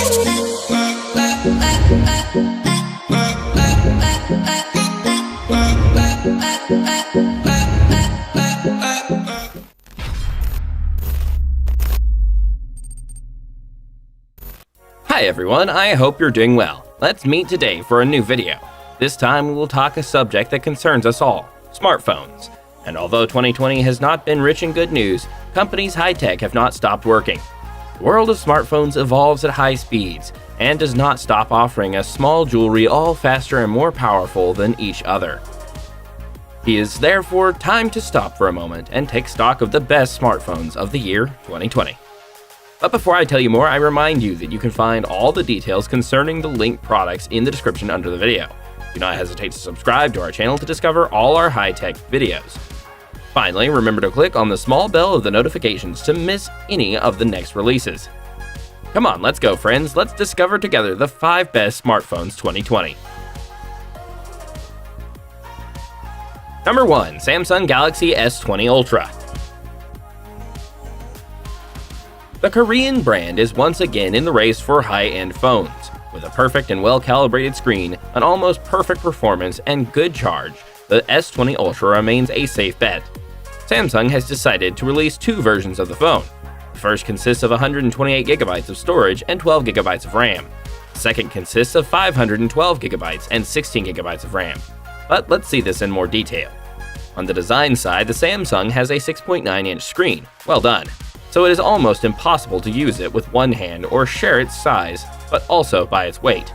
Hi everyone, I hope you're doing well. Let's meet today for a new video. This time we will talk a subject that concerns us all, smartphones. And although 2020 has not been rich in good news, companies high-tech have not stopped working. The world of smartphones evolves at high speeds and does not stop offering us small jewelry all faster and more powerful than each other. It is therefore time to stop for a moment and take stock of the best smartphones of the year 2020. But before I tell you more, I remind you that you can find all the details concerning the linked products in the description under the video. Do not hesitate to subscribe to our channel to discover all our high-tech videos. Finally, remember to click on the small bell of the notifications to miss any of the next releases. Come on, let's go friends, let's discover together the 5 best smartphones 2020. Number 1. Samsung Galaxy S20 Ultra. The Korean brand is once again in the race for high-end phones. With a perfect and well-calibrated screen, an almost perfect performance, and good charge, the S20 Ultra remains a safe bet. Samsung has decided to release 2 versions of the phone. The first consists of 128GB of storage and 12GB of RAM. The second consists of 512GB and 16GB of RAM. But let's see this in more detail. On the design side, the Samsung has a 6.9-inch screen. Well done. So it is almost impossible to use it with one hand or share its size, but also by its weight.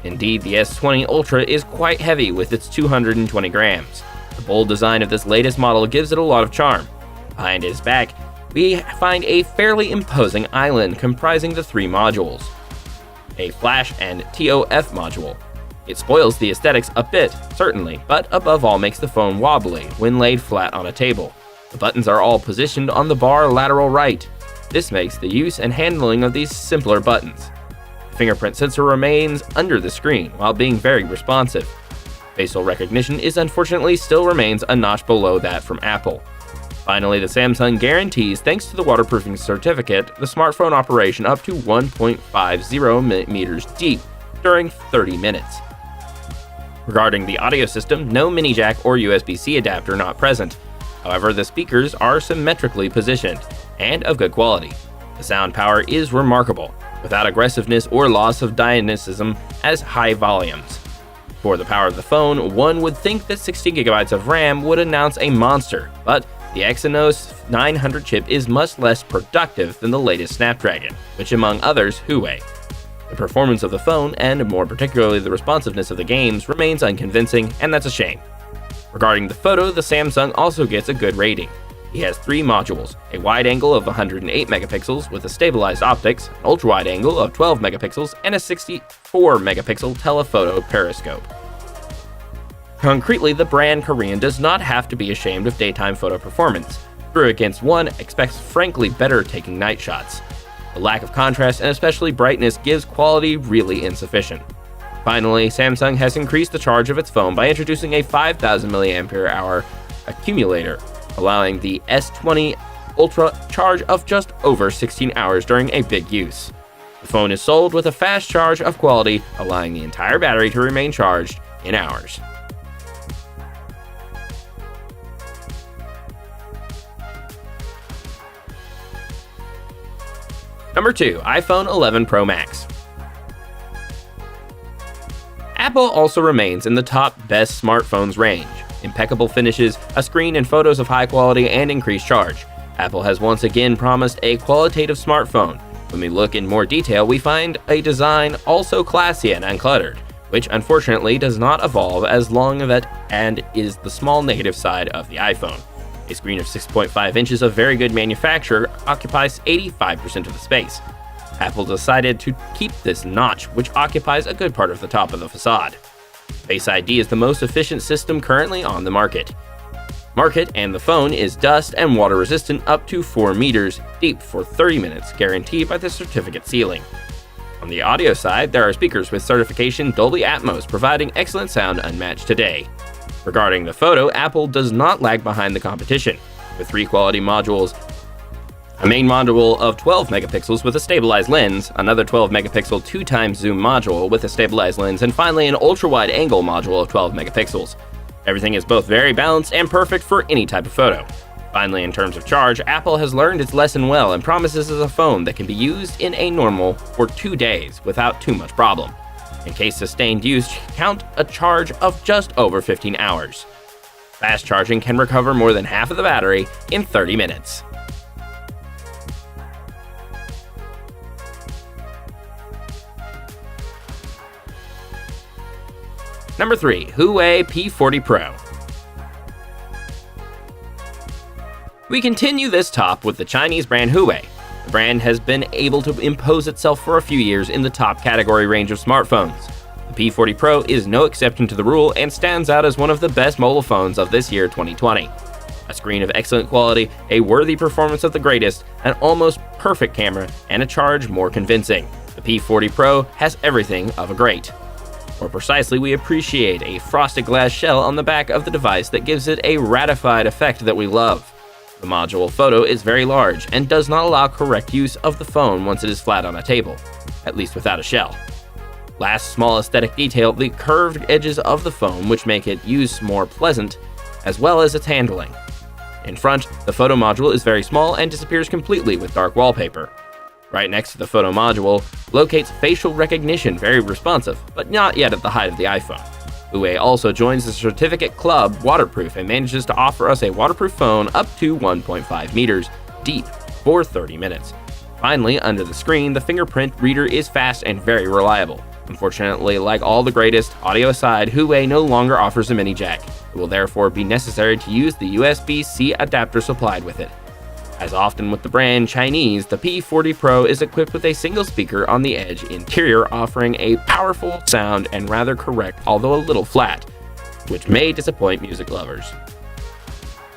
Indeed, the S20 Ultra is quite heavy with its 220 grams. The bold design of this latest model gives it a lot of charm. Behind its back, we find a fairly imposing island comprising the 3 modules. A flash and TOF module. It spoils the aesthetics a bit, certainly, but above all makes the phone wobbly when laid flat on a table. The buttons are all positioned on the bar lateral right. This makes the use and handling of these simpler buttons. The fingerprint sensor remains under the screen while being very responsive. Facial recognition unfortunately still remains a notch below that from Apple. Finally, the Samsung guarantees, thanks to the waterproofing certificate, the smartphone operation up to 1.50 meters deep during 30 minutes. Regarding the audio system, no mini jack or USB-C adapter not present. However, the speakers are symmetrically positioned and of good quality. The sound power is remarkable, without aggressiveness or loss of dynamism as high volumes. For the power of the phone, one would think that 16GB of RAM would announce a monster, but the Exynos 900 chip is much less productive than the latest Snapdragon, which among others, Huawei. The performance of the phone, and more particularly the responsiveness of the games, remains unconvincing, and that's a shame. Regarding the photo, the Samsung also gets a good rating. It has 3 modules, a wide angle of 108 megapixels with a stabilized optics, an ultra-wide angle of 12 megapixels, and a 64 megapixel telephoto periscope. Concretely, the brand Korean does not have to be ashamed of daytime photo performance. Through Against One expects frankly better taking night shots. The lack of contrast and especially brightness gives quality really insufficient. Finally, Samsung has increased the charge of its phone by introducing a 5000 mAh accumulator, allowing the S20 Ultra charge of just over 16 hours during a big use. The phone is sold with a fast charge of quality, allowing the entire battery to remain charged in hours. Number 2. iPhone 11 Pro Max. Apple also remains in the top best smartphones range. Impeccable finishes, a screen and photos of high quality, and increased charge. Apple has once again promised a qualitative smartphone. When we look in more detail, we find a design also classy and uncluttered, which unfortunately does not evolve as long as it and is the small negative side of the iPhone. A screen of 6.5 inches of very good manufacture occupies 85% of the space. Apple decided to keep this notch, which occupies a good part of the top of the facade. Face ID is the most efficient system currently on the market. And the phone is dust and water resistant up to 4 meters deep for 30 minutes, guaranteed by the certificate sealing. On the audio side, there are speakers with certification Dolby Atmos, providing excellent sound unmatched today. Regarding the photo, Apple does not lag behind the competition. With 3 quality modules, A main module of 12 megapixels with a stabilized lens, another 12 megapixel 2x zoom module with a stabilized lens, and finally an ultra-wide angle module of 12 megapixels. Everything is both very balanced and perfect for any type of photo. Finally, in terms of charge, Apple has learned its lesson well and promises us a phone that can be used in a normal for 2 days without too much problem. In case sustained use, count a charge of just over 15 hours. Fast charging can recover more than half of the battery in 30 minutes. Number 3. Huawei P40 Pro. We continue this top with the Chinese brand Huawei. The brand has been able to impose itself for a few years in the top category range of smartphones. The P40 Pro is no exception to the rule and stands out as one of the best mobile phones of this year 2020. A screen of excellent quality, a worthy performance of the greatest, an almost perfect camera, and a charge more convincing. The P40 Pro has everything of a great. More precisely, we appreciate a frosted glass shell on the back of the device that gives it a ratified effect that we love. The module photo is very large and does not allow correct use of the phone once it is flat on a table, at least without a shell. Last small aesthetic detail, the curved edges of the phone, which make its use more pleasant, as well as its handling. In front, the photo module is very small and disappears completely with dark wallpaper. Right next to the photo module locates facial recognition, very responsive, but not yet at the height of the iPhone. Huawei also joins the Certificate Club waterproof and manages to offer us a waterproof phone up to 1.5 meters deep for 30 minutes. Finally, under the screen, the fingerprint reader is fast and very reliable. Unfortunately, like all the greatest, audio aside, Huawei no longer offers a mini jack. It will therefore be necessary to use the USB-C adapter supplied with it. As often with the brand Chinese, the P40 Pro is equipped with a single speaker on the edge interior, offering a powerful sound and rather correct, although a little flat, which may disappoint music lovers.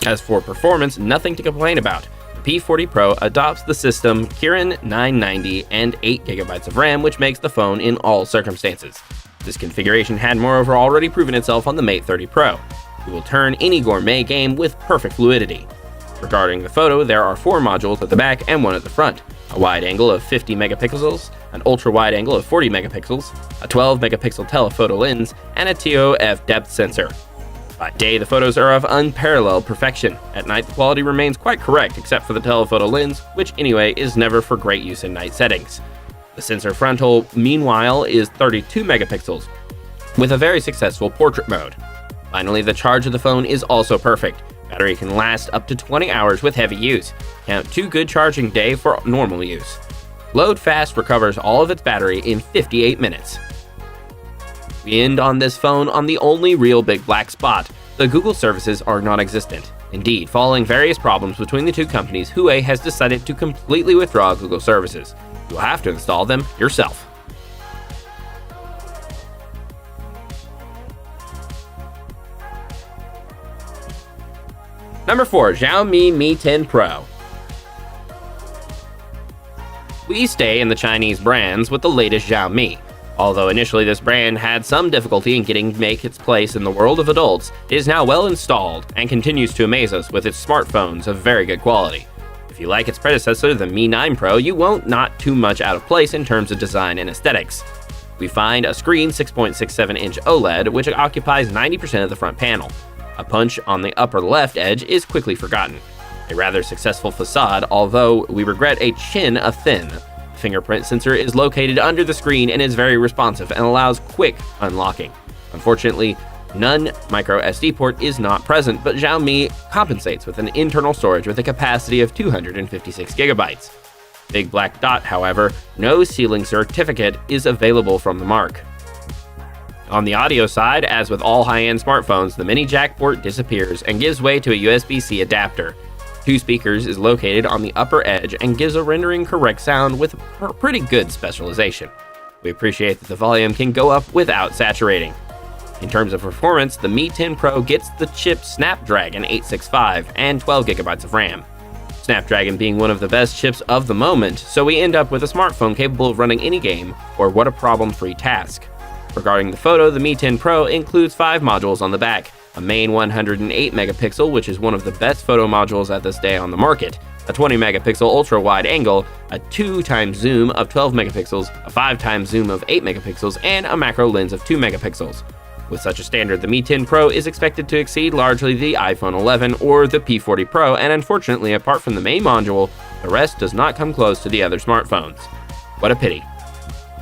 As for performance, nothing to complain about. The P40 Pro adopts the system Kirin 990 and 8GB of RAM, which makes the phone in all circumstances. This configuration had moreover already proven itself on the Mate 30 Pro. It will turn any gourmet game with perfect fluidity. Regarding the photo, there are 4 modules at the back and 1 at the front. A wide angle of 50 megapixels, an ultra-wide angle of 40 megapixels, a 12 megapixel telephoto lens, and a TOF depth sensor. By day, the photos are of unparalleled perfection. At night, the quality remains quite correct, except for the telephoto lens, which anyway is never for great use in night settings. The sensor frontal, meanwhile, is 32 megapixels, with a very successful portrait mode. Finally, the charge of the phone is also perfect. Battery can last up to 20 hours with heavy use. Count 2 good charging days for normal use. Load Fast recovers all of its battery in 58 minutes. We end on this phone on the only real big black spot. The Google services are non-existent. Indeed, following various problems between the two companies, Huawei has decided to completely withdraw Google services. You'll have to install them yourself. Number 4. Xiaomi Mi 10 Pro. We stay in the Chinese brands with the latest Xiaomi. Although initially this brand had some difficulty in getting to make its place in the world of adults, it is now well installed and continues to amaze us with its smartphones of very good quality. If you like its predecessor, the Mi 9 Pro, you won't not too much out of place in terms of design and aesthetics. We find a screen 6.67-inch OLED, which occupies 90% of the front panel. A punch on the upper left edge is quickly forgotten. A rather successful facade, although we regret a chin a thin. The fingerprint sensor is located under the screen and is very responsive and allows quick unlocking. Unfortunately, none micro SD port is not present, but Xiaomi compensates with an internal storage with a capacity of 256 gigabytes. Big black dot, however, no sealing certificate is available from the mark. On the audio side, as with all high-end smartphones, the mini jack port disappears and gives way to a USB-C adapter. 2 speakers is located on the upper edge and gives a rendering correct sound with pretty good specialization. We appreciate that the volume can go up without saturating. In terms of performance, the Mi 10 Pro gets the chip Snapdragon 865 and 12 gigabytes of RAM. Snapdragon being one of the best chips of the moment, so we end up with a smartphone capable of running any game or what a problem-free task. Regarding the photo, the Mi 10 Pro includes 5 modules on the back, a main 108 megapixel, which is one of the best photo modules at this day on the market, a 20 megapixel ultra wide angle, a 2x zoom of 12 megapixels, a 5x zoom of 8 megapixels, and a macro lens of 2 megapixels. With such a standard, the Mi 10 Pro is expected to exceed largely the iPhone 11 or the P40 Pro, and unfortunately, apart from the main module, the rest does not come close to the other smartphones. What a pity.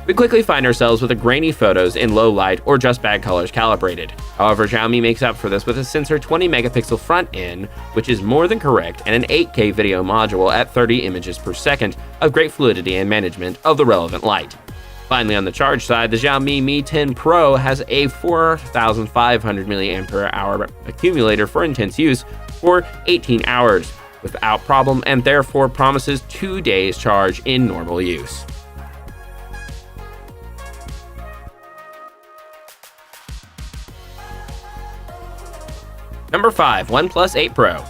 We quickly find ourselves with grainy photos in low light or just bad colors calibrated. However, Xiaomi makes up for this with a sensor 20 megapixel front end, which is more than correct, and an 8K video module at 30 images per second of great fluidity and management of the relevant light. Finally, on the charge side, the Xiaomi Mi 10 Pro has a 4,500 mAh accumulator for intense use for 18 hours without problem, and therefore promises 2 days charge in normal use. Number 5. OnePlus 8 Pro.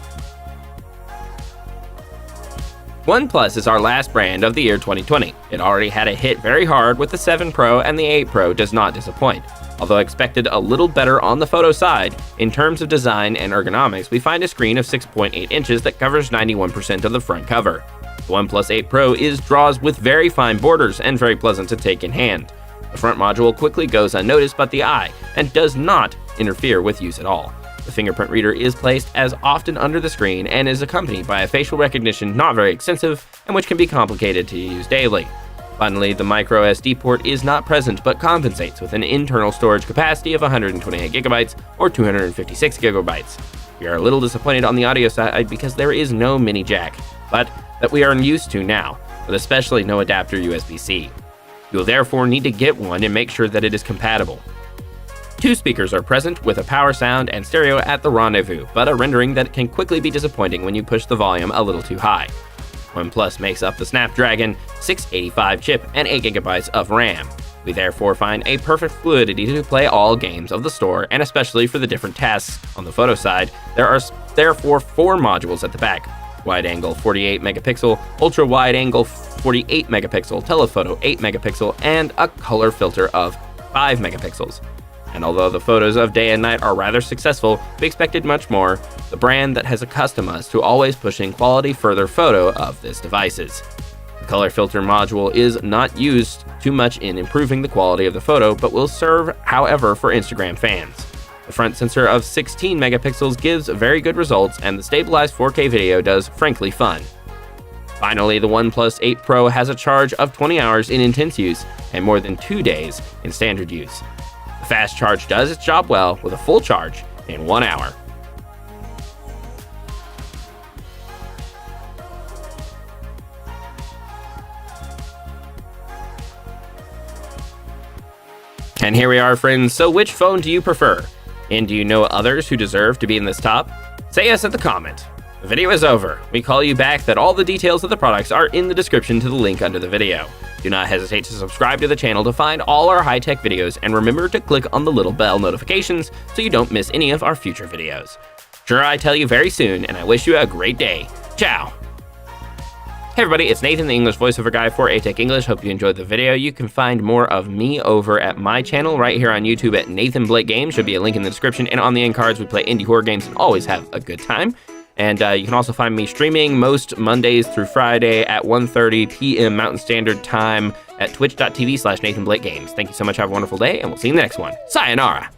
OnePlus is our last brand of the year 2020. It already had a hit very hard with the 7 Pro, and the 8 Pro does not disappoint. Although expected a little better on the photo side, in terms of design and ergonomics, we find a screen of 6.8 inches that covers 91% of the front cover. The OnePlus 8 Pro draws with very fine borders and very pleasant to take in hand. The front module quickly goes unnoticed by the eye and does not interfere with use at all. The fingerprint reader is placed as often under the screen and is accompanied by a facial recognition not very extensive and which can be complicated to use daily. Finally, the micro SD port is not present but compensates with an internal storage capacity of 128 gigabytes or 256 gigabytes. We are a little disappointed on the audio side because there is no mini jack, but that we are used to now, with especially no adapter USB-C. You will therefore need to get one and make sure that it is compatible. 2 speakers are present with a power sound and stereo at the rendezvous, but a rendering that can quickly be disappointing when you push the volume a little too high. OnePlus makes up the Snapdragon 685 chip and 8 gigabytes of RAM. We therefore find a perfect fluidity to play all games of the store, and especially for the different tasks. On the photo side, there are therefore 4 modules at the back: wide angle 48 megapixel, ultra wide angle 48 megapixel, telephoto 8 megapixel, and a color filter of 5 megapixels. And although the photos of day and night are rather successful, we expected much more, the brand that has accustomed us to always pushing quality further photo of these devices. The color filter module is not used too much in improving the quality of the photo, but will serve, however, for Instagram fans. The front sensor of 16 megapixels gives very good results, and the stabilized 4K video does frankly fun. Finally, the OnePlus 8 Pro has a charge of 20 hours in intense use and more than 2 days in standard use. The fast charge does its job well with a full charge in 1 hour. And here we are, friends. So which phone do you prefer? And do you know others who deserve to be in this top? Say yes in the comment. The video is over. We call you back that all the details of the products are in the description to the link under the video. Do not hesitate to subscribe to the channel to find all our high-tech videos, and remember to click on the little bell notifications so you don't miss any of our future videos. Sure, I tell you very soon, and I wish you a great day. Ciao! Hey everybody, it's Nathan, the English voiceover guy for aTech English. Hope you enjoyed the video. You can find more of me over at my channel right here on YouTube at Nathan Blake Games. Should be a link in the description, and on the end cards we play indie horror games and always have a good time. And you can also find me streaming most Mondays through Friday at 1:30 p.m. Mountain Standard Time at twitch.tv/NathanBlakeGames. Thank you so much. Have a wonderful day, and we'll see you in the next one. Sayonara!